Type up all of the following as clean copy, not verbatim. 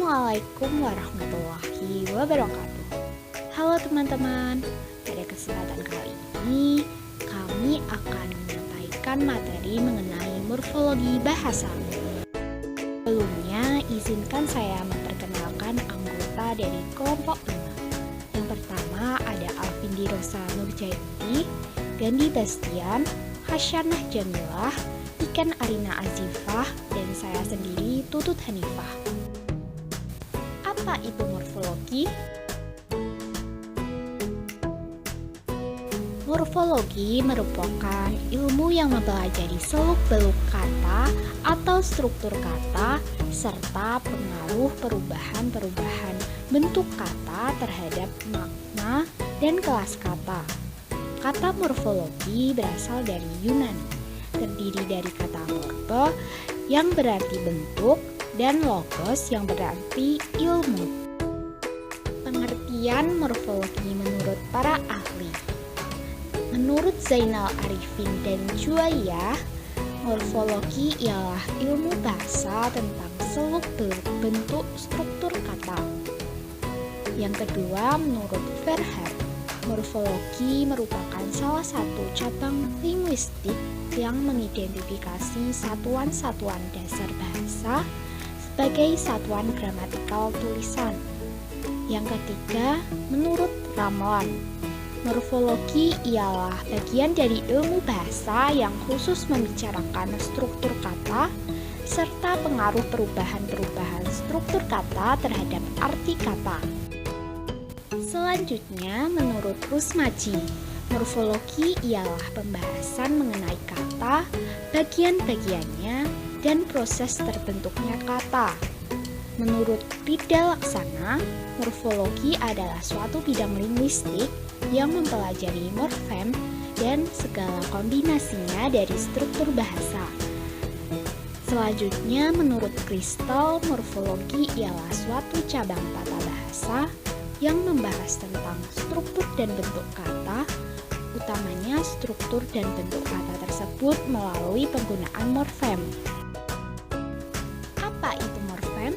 Assalamualaikum warahmatullahi wabarakatuh. Halo teman-teman, pada kesempatan kali ini kami akan menyampaikan materi mengenai morfologi bahasa. Sebelumnya, izinkan saya memperkenalkan anggota dari kelompok 5. Yang pertama ada Alvindi Rosa Nurjaiti, Gandhi Bastian, Hasyanah Jamilah, Iken Arina Azifah, dan saya sendiri Tutut Hanifah. Apa itu morfologi? Morfologi merupakan ilmu yang mempelajari seluk-beluk kata atau struktur kata serta pengaruh perubahan-perubahan bentuk kata terhadap makna dan kelas kata. Kata morfologi berasal dari Yunani, terdiri dari kata morpho yang berarti bentuk dan logos yang berarti ilmu. Pengertian morfologi menurut para ahli. Menurut Zainal Arifin dan Juwaiyah, morfologi ialah ilmu bahasa tentang seluk-beluk bentuk struktur kata. Yang kedua, menurut Verhaert, morfologi merupakan salah satu cabang linguistik yang mengidentifikasi satuan-satuan dasar bahasa sebagai satuan gramatikal tulisan. Yang ketiga, menurut Ramlan, morfologi ialah bagian dari ilmu bahasa yang khusus membicarakan struktur kata serta pengaruh perubahan-perubahan struktur kata terhadap arti kata. Selanjutnya, menurut Rusmaji, morfologi ialah pembahasan mengenai kata, bagian-bagiannya, dan proses terbentuknya kata. Menurut Rida Laksana, morfologi adalah suatu bidang linguistik yang mempelajari morfem dan segala kombinasinya dari struktur bahasa. Selanjutnya, menurut Crystal, morfologi ialah suatu cabang tata bahasa yang membahas tentang struktur dan bentuk kata, utamanya struktur dan bentuk kata tersebut melalui penggunaan morfem. Apa itu morfem?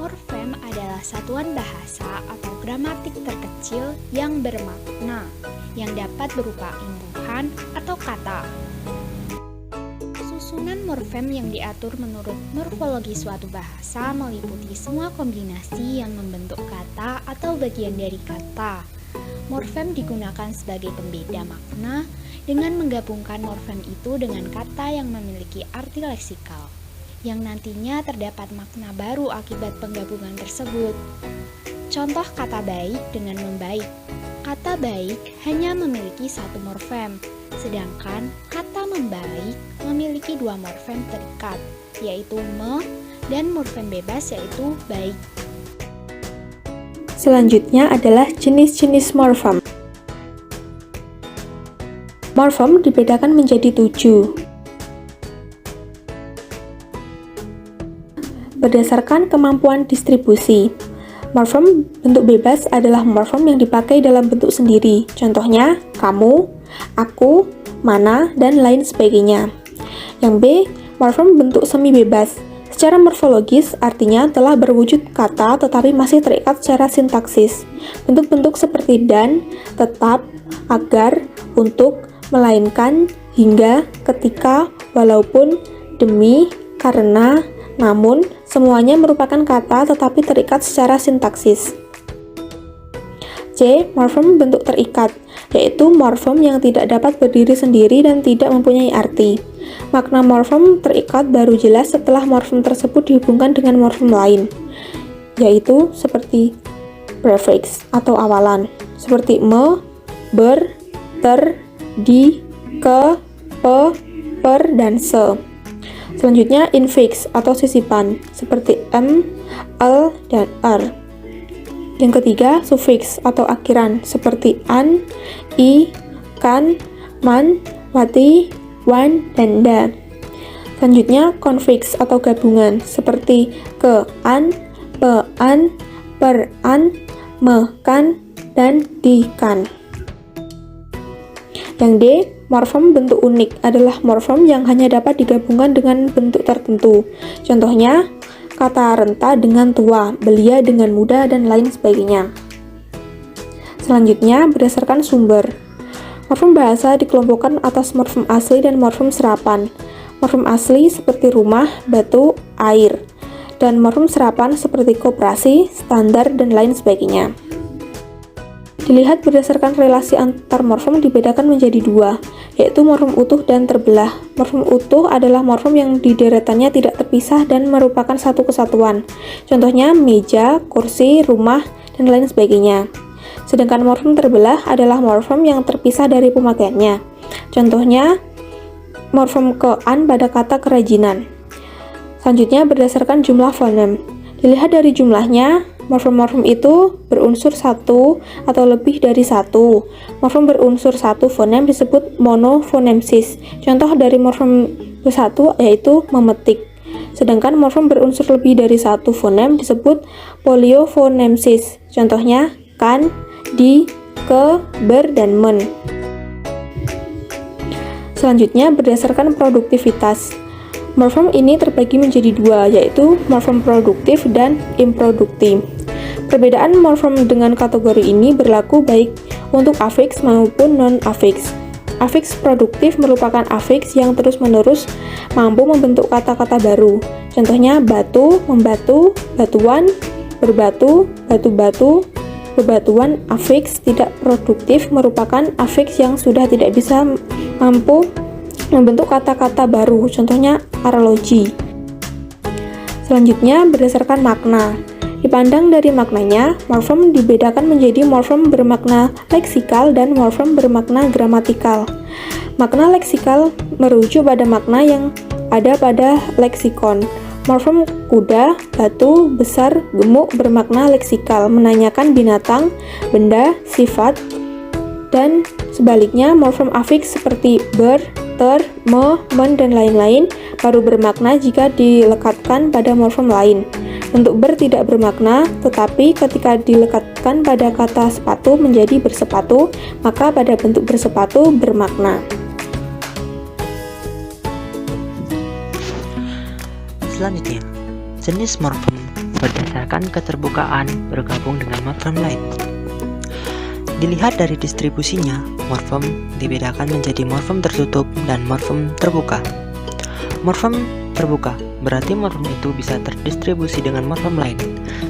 Morfem adalah satuan bahasa atau gramatik terkecil yang bermakna, yang dapat berupa imbuhan atau kata. Susunan morfem yang diatur menurut morfologi suatu bahasa meliputi semua kombinasi yang membentuk kata atau bagian dari kata. Morfem digunakan sebagai pembeda makna dengan menggabungkan morfem itu dengan kata yang memiliki arti leksikal, yang nantinya terdapat makna baru akibat penggabungan tersebut. Contoh kata baik dengan membaik. Kata baik hanya memiliki satu morfem, sedangkan kata membaik memiliki dua morfem terikat, yaitu me dan morfem bebas yaitu baik. Selanjutnya adalah jenis-jenis morfem. Morfem dibedakan menjadi 7. Berdasarkan kemampuan distribusi. Morfem bentuk bebas adalah morfem yang dipakai dalam bentuk sendiri. Contohnya, kamu, aku, mana, dan lain sebagainya. Yang B, morfem bentuk semi bebas. Secara morfologis, artinya telah berwujud kata tetapi masih terikat secara sintaksis. Bentuk-bentuk seperti dan, tetap, agar, untuk, melainkan, hingga, ketika, walaupun, demi, karena, namun, semuanya merupakan kata tetapi terikat secara sintaksis. C. Morfem bentuk terikat, yaitu morfem yang tidak dapat berdiri sendiri dan tidak mempunyai arti. Makna morfem terikat baru jelas setelah morfem tersebut dihubungkan dengan morfem lain, yaitu seperti prefix atau awalan, seperti me, ber, ter, di, ke, pe, per, dan se. Selanjutnya infix atau sisipan, seperti m, l, dan r. Yang ketiga, sufiks atau akhiran, seperti an, i, kan, man, wati, wan, dan da. Selanjutnya, konfiks atau gabungan, seperti ke an, pe an, per an, me kan, dan di kan. Yang D, Morfem bentuk unik adalah morfem yang hanya dapat digabungkan dengan bentuk tertentu. Contohnya, kata renta dengan tua, belia dengan muda, dan lain sebagainya. Selanjutnya, berdasarkan sumber. Morfem bahasa dikelompokkan atas morfem asli dan morfem serapan. Morfem asli seperti rumah, batu, air, dan morfem serapan seperti koperasi, standar, dan lain sebagainya. Dilihat berdasarkan relasi antar morfem dibedakan menjadi dua, yaitu morfem utuh dan terbelah. Morfem utuh adalah morfem yang di deretannya tidak terpisah dan merupakan satu kesatuan. Contohnya meja, kursi, rumah, dan lain sebagainya. Sedangkan morfem terbelah adalah morfem yang terpisah dari pemakaiannya. Contohnya morfem ke-an pada kata kerajinan. Selanjutnya berdasarkan jumlah fonem. Dilihat dari jumlahnya, morfem-morfem itu berunsur satu atau lebih dari satu. Morfem berunsur satu fonem disebut monofonemsis. Contoh dari morfem satu yaitu memetik. Sedangkan morfem berunsur lebih dari satu fonem disebut poliofonemsis. Contohnya kan, di, ke, ber, dan men. Selanjutnya berdasarkan produktivitas. Morfem ini terbagi menjadi dua, yaitu morfem produktif dan improduktif. Perbedaan morfem dengan kategori ini berlaku baik untuk afiks maupun non-afiks. Afiks produktif merupakan afiks yang terus-menerus mampu membentuk kata-kata baru. Contohnya batu, membatu, batuan, berbatu, batu-batu, bebatuan. Afiks tidak produktif merupakan afiks yang sudah tidak bisa mampu membentuk kata-kata baru, contohnya arloji. Selanjutnya berdasarkan makna. Dipandang dari maknanya, morfem dibedakan menjadi morfem bermakna leksikal dan morfem bermakna gramatikal. Makna leksikal merujuk pada makna yang ada pada leksikon. Morfem kuda, batu, besar, gemuk bermakna leksikal, menanyakan binatang, benda, sifat, dan sebaliknya morfem afiks seperti ber, ter, me, men, dan lain-lain baru bermakna jika dilekatkan pada morfem lain. Bentuk ber tidak bermakna, tetapi ketika dilekatkan pada kata sepatu menjadi bersepatu, maka pada bentuk bersepatu bermakna. Selanjutnya, jenis morfem berdasarkan keterbukaan bergabung dengan morfem lain. Dilihat dari distribusinya, morfem dibedakan menjadi morfem tertutup dan morfem terbuka. Morfem terbuka berarti morfem itu bisa terdistribusi dengan morfem lain,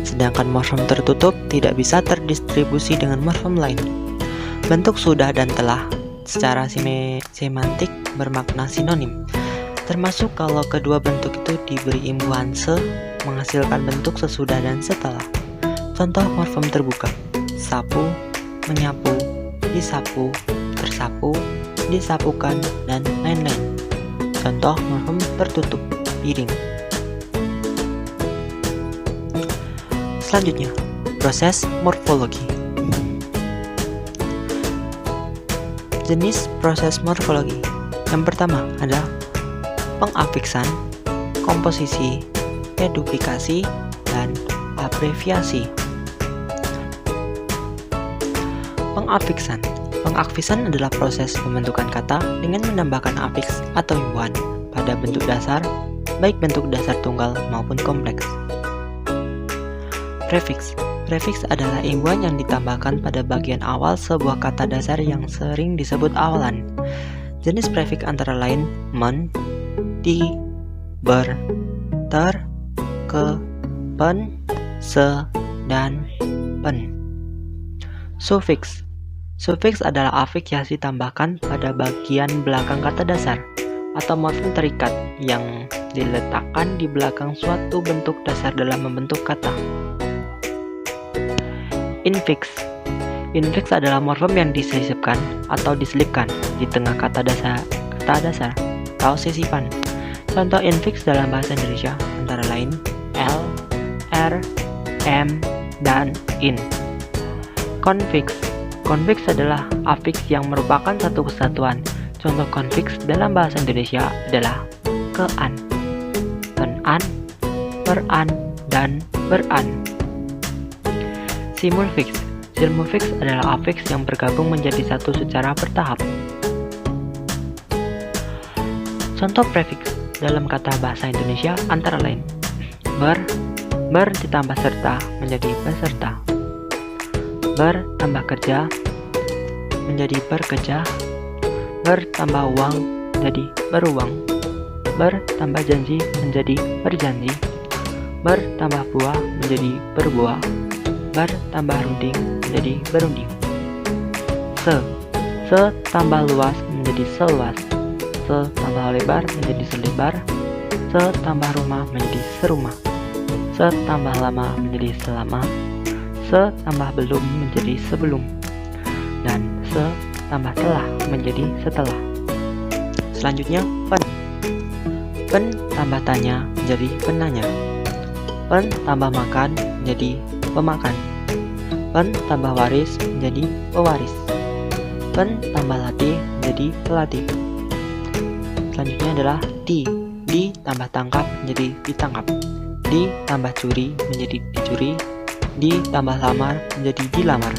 sedangkan morfem tertutup tidak bisa terdistribusi dengan morfem lain. Bentuk sudah dan telah secara semantik bermakna sinonim, termasuk kalau kedua bentuk itu diberi imbuhan se menghasilkan bentuk sesudah dan setelah. Contoh morfem terbuka: sapu, menyapu, disapu, tersapu, disapukan, dan lain-lain. Contoh morfem tertutup: piring. Selanjutnya, proses morfologi. Jenis proses morfologi. Yang pertama adalah pengafiksan, komposisi, deduplikasi, dan abreviasi. Pengafiksan. Pengafiksan adalah proses pembentukan kata dengan menambahkan afiks atau imbuhan pada bentuk dasar, baik bentuk dasar tunggal maupun kompleks. Prefiks. Prefiks adalah imbuhan yang ditambahkan pada bagian awal sebuah kata dasar yang sering disebut awalan. Jenis prefiks antara lain men, di, ber, ter, ke, pen, se, dan pen. Sufiks. Sufiks adalah afiks yang ditambahkan pada bagian belakang kata dasar atau morfem terikat yang diletakkan di belakang suatu bentuk dasar dalam membentuk kata. Infiks. Infiks adalah morfem yang disisipkan atau diselipkan di tengah kata dasar atau sisipan. Contoh infiks dalam bahasa Indonesia antara lain L, R, M, dan in. Konfiks. Konfiks adalah afiks yang merupakan satu kesatuan. Contoh konfiks dalam bahasa Indonesia adalah ke-an, pen-an, per-an, dan ber-an. Simulfiks. Simulfiks adalah afiks yang bergabung menjadi satu secara bertahap. Contoh prefiks dalam kata bahasa Indonesia antara lain ber ditambah serta menjadi beserta, tambah kerja menjadi berkerja, tambah uang menjadi beruang, tambah janji menjadi berjanji, tambah buah menjadi berbuah, tambah runding menjadi berunding. Se tambah luas menjadi seluas, tambah lebar menjadi selebar, tambah rumah menjadi serumah, tambah lama menjadi selama, tambah belum menjadi sebelum, dan tambah telah menjadi setelah. Selanjutnya pen tambah tanya menjadi penanya, tambah makan menjadi pemakan, tambah waris menjadi pewaris, tambah latih menjadi pelatih. Selanjutnya adalah di tambah tangkap menjadi ditangkap, tambah curi menjadi dicuri, tambah lamar menjadi dilamar,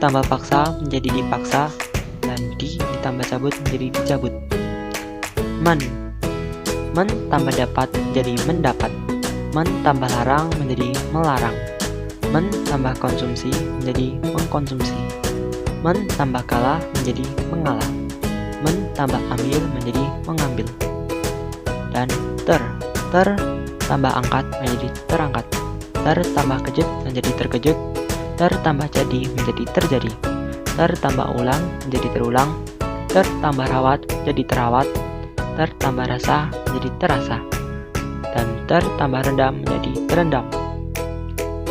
tambah paksa menjadi dipaksa, dan ditambah cabut menjadi dicabut. Men tambah dapat menjadi mendapat, tambah larang menjadi melarang, tambah konsumsi menjadi mengkonsumsi, tambah kalah menjadi mengalah, tambah ambil menjadi mengambil. Dan ter tambah angkat menjadi terangkat, tambah kejut menjadi terkejut, tambah jadi menjadi terjadi, tambah ulang menjadi terulang, tambah rawat jadi terawat, tambah rasa menjadi terasa, dan tambah rendam menjadi terendam.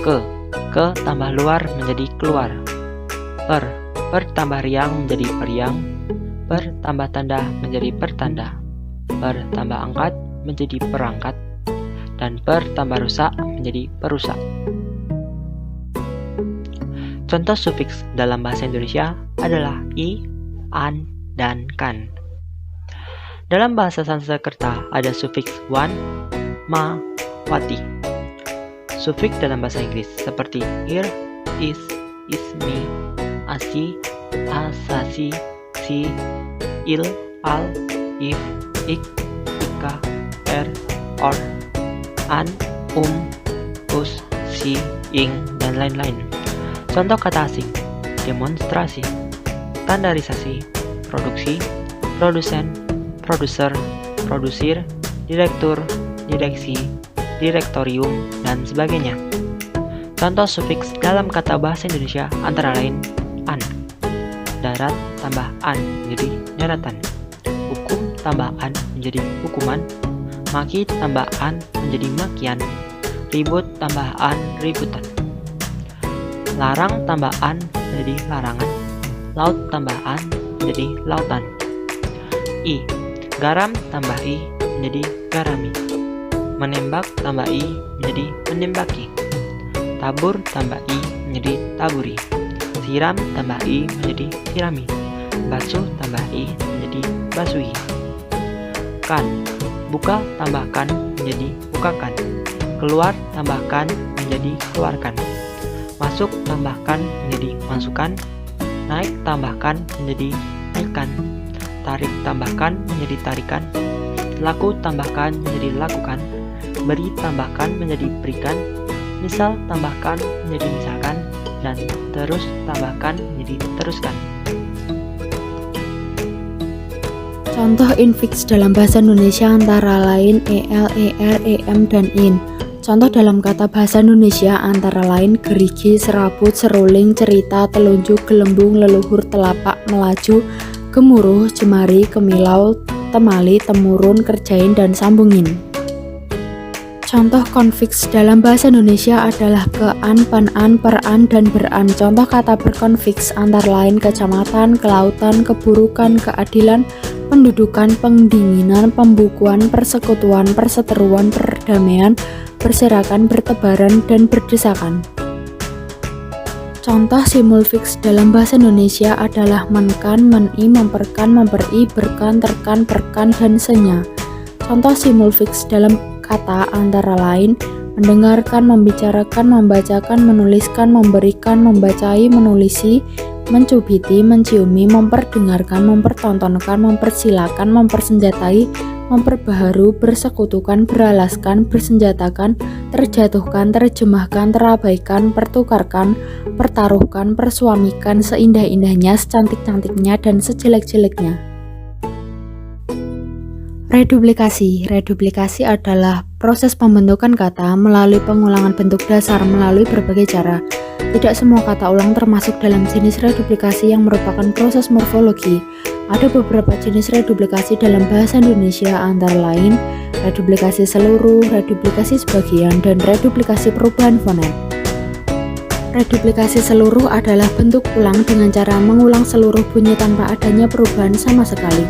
Ke tambah luar menjadi keluar, per tambah riang menjadi periang, tambah tanda menjadi pertanda, tambah angkat menjadi perangkat, dan tambah rusak menjadi perusak. Contoh sufiks dalam bahasa Indonesia adalah i, an, dan kan. Dalam bahasa Sanskerta ada sufiks wan, ma, wati. Sufiks dalam bahasa Inggris seperti ir, is, ismi, asi, asasi, si, il, al, if, ik, ika, er, or, an, us, si, ing, dan lain-lain. Contoh kata asing: demonstrasi, standarisasi, produksi, produsen, produser, produsir, direktur, direksi, direktorium, dan sebagainya. Contoh sufiks dalam kata bahasa Indonesia antara lain an, darat tambah an menjadi daratan, hukum tambah an menjadi hukuman, maki tambah an menjadi makian, ribut tambah an ributan, larang tambah an menjadi larangan, laut tambah an menjadi lautan. I, garam tambah i menjadi garami, menembak tambah i menjadi menembaki, tabur tambah i menjadi taburi, siram tambah i menjadi sirami, basuh tambah i menjadi basuhi. Kan, buka tambahkan menjadi bukakan, keluar tambahkan menjadi keluarkan, masuk tambahkan menjadi masukkan, naik tambahkan menjadi naikkan, tarik tambahkan menjadi tarikan, laku tambahkan menjadi lakukan, beri tambahkan menjadi berikan, misal tambahkan menjadi misalkan, dan terus tambahkan menjadi teruskan. Contoh infiks dalam bahasa Indonesia antara lain el, er, em, dan in. Contoh dalam kata bahasa Indonesia antara lain gerigi, serabut, seruling, cerita, telunjuk, gelembung, leluhur, telapak, melaju, gemuruh, jemari, kemilau, temali, temurun, kerjain, dan sambungin. Contoh konfiks dalam bahasa Indonesia adalah kean, penan, peran, dan beran. Contoh kata berkonfiks antara lain kecamatan, kelautan, keburukan, keadilan, pendudukan, pendinginan, pembukuan, persekutuan, perseteruan, perdamaian, berserakan, bertebaran, dan berdesakan. Contoh simulfiks dalam bahasa Indonesia adalah menkan, meni, memperkan, memberi, berkan, terkan, perkan, dan senya. Contoh simulfiks dalam kata antara lain mendengarkan, membicarakan, membacakan, menuliskan, memberikan, membacai, menulisi, mencubiti, menciumi, memperdengarkan, mempertontonkan, mempersilakan, mempersenjatai, memperbaharu, bersekutukan, beralaskan, bersenjatakan, terjatuhkan, terjemahkan, terabaikan, pertukarkan, pertaruhkan, persuamikan, seindah-indahnya, secantik-cantiknya, dan sejelek-jeleknya. Reduplikasi. Reduplikasi adalah proses pembentukan kata melalui pengulangan bentuk dasar melalui berbagai cara. Tidak semua kata ulang termasuk dalam jenis reduplikasi yang merupakan proses morfologi. Ada beberapa jenis reduplikasi dalam bahasa Indonesia, antara lain reduplikasi seluruh, reduplikasi sebagian, dan reduplikasi perubahan fonem. Reduplikasi seluruh adalah bentuk ulang dengan cara mengulang seluruh bunyi tanpa adanya perubahan sama sekali.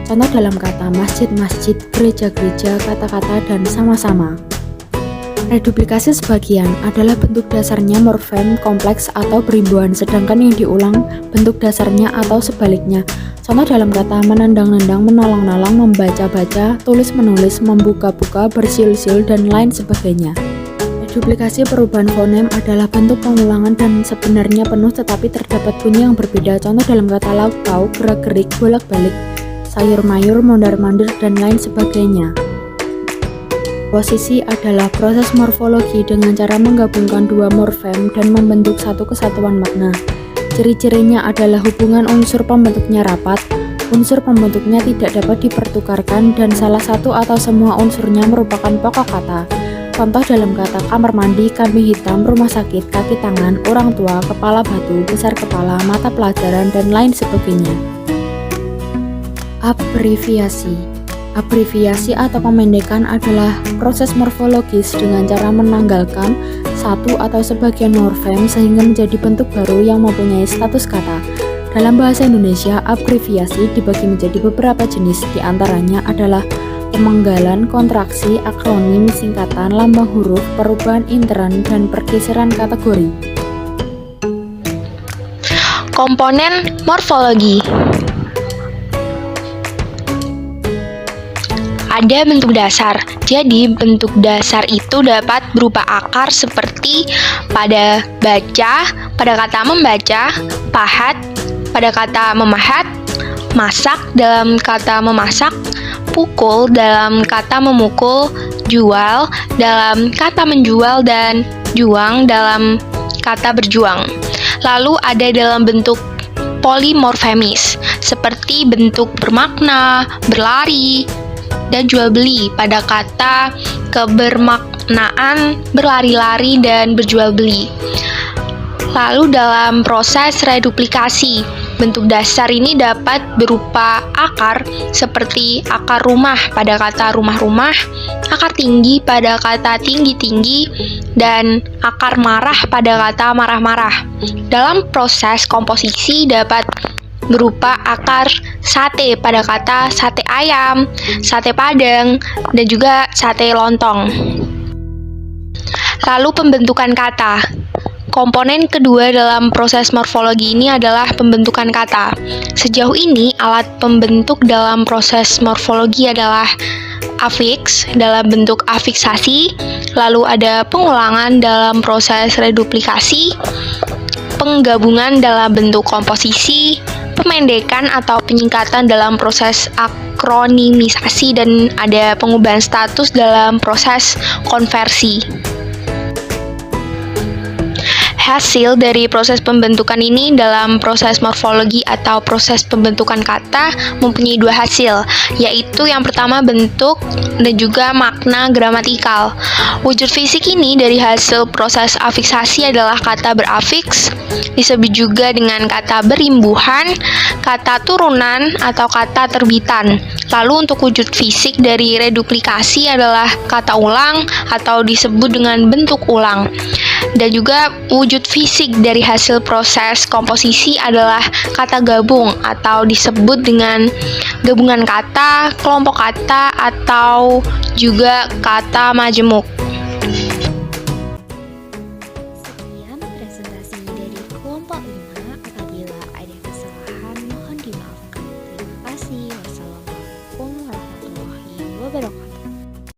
Contoh dalam kata masjid-masjid, gereja-gereja, kata-kata, dan sama-sama. Reduplikasi sebagian adalah bentuk dasarnya morfem kompleks atau berimbuhan, sedangkan yang diulang bentuk dasarnya atau sebaliknya. Contoh dalam kata menendang-nendang, menolong-nolong, membaca-baca, tulis-menulis, membuka-buka, bersiul-siul, dan lain sebagainya. Reduplikasi perubahan fonem adalah bentuk pengulangan dan sebenarnya penuh tetapi terdapat bunyi yang berbeda. Contoh dalam kata lauk-pauk, gerak-gerik, bolak-balik, sayur-mayur, mondar-mandir, dan lain sebagainya. Posisi adalah proses morfologi dengan cara menggabungkan dua morfem dan membentuk satu kesatuan makna. Ciri-cirinya adalah hubungan unsur pembentuknya rapat, unsur pembentuknya tidak dapat dipertukarkan, dan salah satu atau semua unsurnya merupakan pokok kata. Contoh dalam kata kamar mandi, kambing hitam, rumah sakit, kaki tangan, orang tua, kepala batu, besar kepala, mata pelajaran, dan lain sebagainya. Abreviasi. Abreviasi atau pemendekan adalah proses morfologis dengan cara menanggalkan satu atau sebagian morfem sehingga menjadi bentuk baru yang mempunyai status kata. Dalam bahasa Indonesia, abreviasi dibagi menjadi beberapa jenis, diantaranya adalah pemenggalan, kontraksi, akronim, singkatan, lambang huruf, perubahan interan, dan pergeseran kategori. Komponen morfologi. Ada bentuk dasar. Jadi, bentuk dasar itu dapat berupa akar seperti pada baca, pada kata membaca, pahat, pada kata memahat, masak dalam kata memasak, pukul dalam kata memukul, jual dalam kata menjual, dan juang dalam kata berjuang. Lalu ada dalam bentuk polimorfemis, seperti bentuk bermakna, berlari, dan jual beli pada kata kebermaknaan, berlari-lari, dan berjual beli. Lalu dalam proses reduplikasi, bentuk dasar ini dapat berupa akar seperti akar rumah pada kata rumah-rumah, akar tinggi pada kata tinggi-tinggi, dan akar marah pada kata marah-marah. Dalam proses komposisi dapat berupa akar sate pada kata sate ayam, sate padang, dan juga sate lontong. Lalu pembentukan kata. Komponen kedua dalam proses morfologi ini adalah pembentukan kata. Sejauh ini, alat pembentuk dalam proses morfologi adalah afiks dalam bentuk afiksasi, lalu ada pengulangan dalam proses reduplikasi, penggabungan dalam bentuk komposisi, pemendekan atau penyingkatan dalam proses akronimisasi, dan ada pengubahan status dalam proses konversi. Hasil dari proses pembentukan ini dalam proses morfologi atau proses pembentukan kata mempunyai dua hasil, yaitu yang pertama bentuk dan juga makna gramatikal. Wujud fisik ini dari hasil proses afiksasi adalah kata berafiks, disebut juga dengan kata berimbuhan, kata turunan, atau kata terbitan. Lalu untuk wujud fisik dari reduplikasi adalah kata ulang atau disebut dengan bentuk ulang. Dan juga wujud fisik dari hasil proses komposisi adalah kata gabung atau disebut dengan gabungan kata, kelompok kata, atau juga kata majemuk.